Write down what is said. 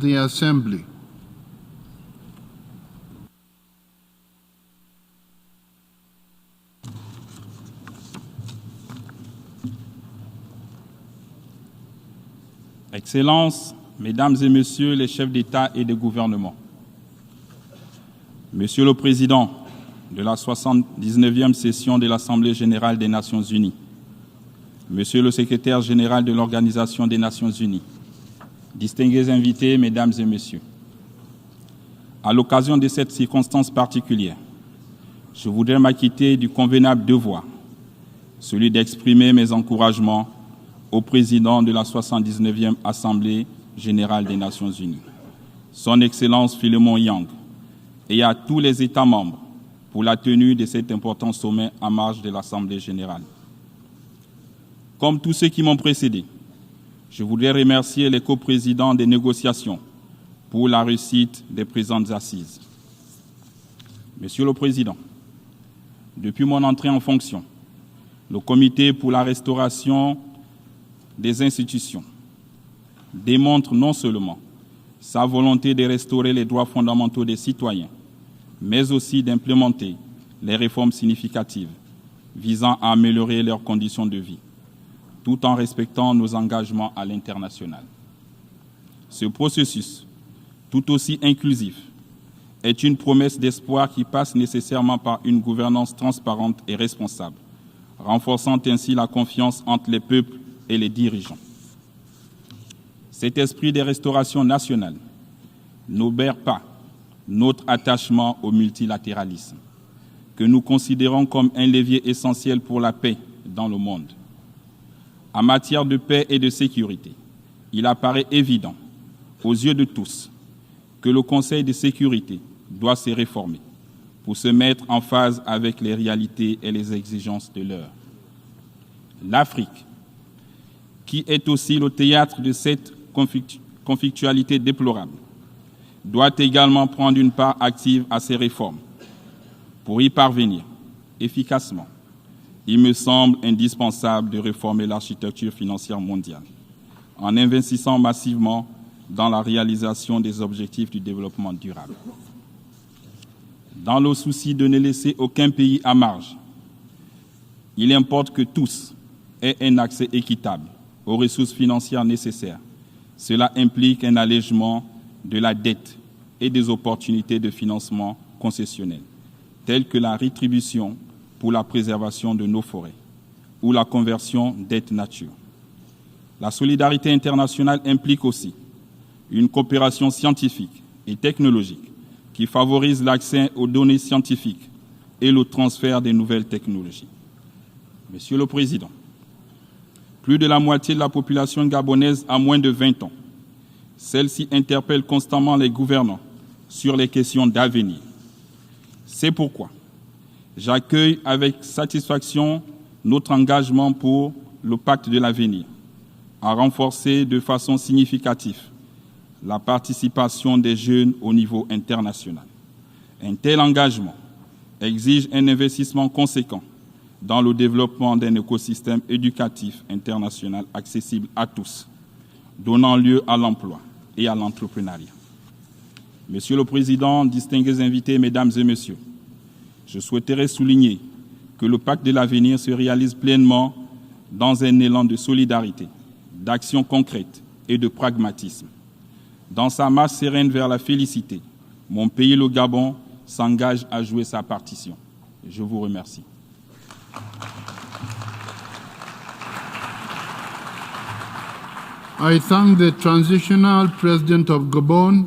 the Assembly. Excellences, Mesdames et Messieurs les chefs d'État et de gouvernement, Monsieur le Président de la 79e session de l'Assemblée générale des Nations unies, Monsieur le Secrétaire général de l'Organisation des Nations unies, distingués invités, Mesdames et Messieurs, à l'occasion de cette circonstance particulière, je voudrais m'acquitter du convenable devoir, celui d'exprimer mes encouragements au président de la 79e Assemblée générale des Nations unies, Son Excellence Philemon Yang, et à tous les États membres pour la tenue de cet important sommet en marge de l'Assemblée générale. Comme tous ceux qui m'ont précédé, je voudrais remercier les coprésidents des négociations pour la réussite des présentes assises. Monsieur le Président, depuis mon entrée en fonction, le Comité pour la restauration des institutions démontre non seulement sa volonté de restaurer les droits fondamentaux des citoyens, mais aussi d'implémenter les réformes significatives visant à améliorer leurs conditions de vie, tout en respectant nos engagements à l'international. Ce processus, tout aussi inclusif, est une promesse d'espoir qui passe nécessairement par une gouvernance transparente et responsable, renforçant ainsi la confiance entre les peuples et les dirigeants. Cet esprit de restauration nationale n'obère pas notre attachement au multilatéralisme, que nous considérons comme un levier essentiel pour la paix dans le monde. En matière de paix et de sécurité, il apparaît évident, aux yeux de tous, que le Conseil de sécurité doit se réformer pour se mettre en phase avec les réalités et les exigences de l'heure. L'Afrique, qui est aussi le théâtre de cette conflictualité déplorable, doit également prendre une part active à ces réformes. Pour y parvenir efficacement, il me semble indispensable de réformer l'architecture financière mondiale en investissant massivement dans la réalisation des objectifs du développement durable. Dans le souci de ne laisser aucun pays à marge, il importe que tous aient un accès équitable aux ressources financières nécessaires. Cela implique un allègement de la dette et des opportunités de financement concessionnel, telles que la rétribution pour la préservation de nos forêts ou la conversion dette nature. La solidarité internationale implique aussi une coopération scientifique et technologique qui favorise l'accès aux données scientifiques et le transfert des nouvelles technologies. Monsieur le Président, plus de la moitié de la population gabonaise a moins de 20 ans. Celle-ci interpelle constamment les gouvernants sur les questions d'avenir. C'est pourquoi j'accueille avec satisfaction notre engagement pour le pacte de l'avenir, à renforcer de façon significative la participation des jeunes au niveau international. Un tel engagement exige un investissement conséquent dans le développement d'un écosystème éducatif international accessible à tous, donnant lieu à l'emploi et à l'entrepreneuriat. Monsieur le Président, distingués invités, Mesdames et Messieurs, je souhaiterais souligner que le pacte de l'avenir se réalise pleinement dans un élan de solidarité, d'action concrète et de pragmatisme. Dans sa marche sereine vers la félicité, mon pays, le Gabon, s'engage à jouer sa partition. Je vous remercie. I thank the Transitional President of Gabon,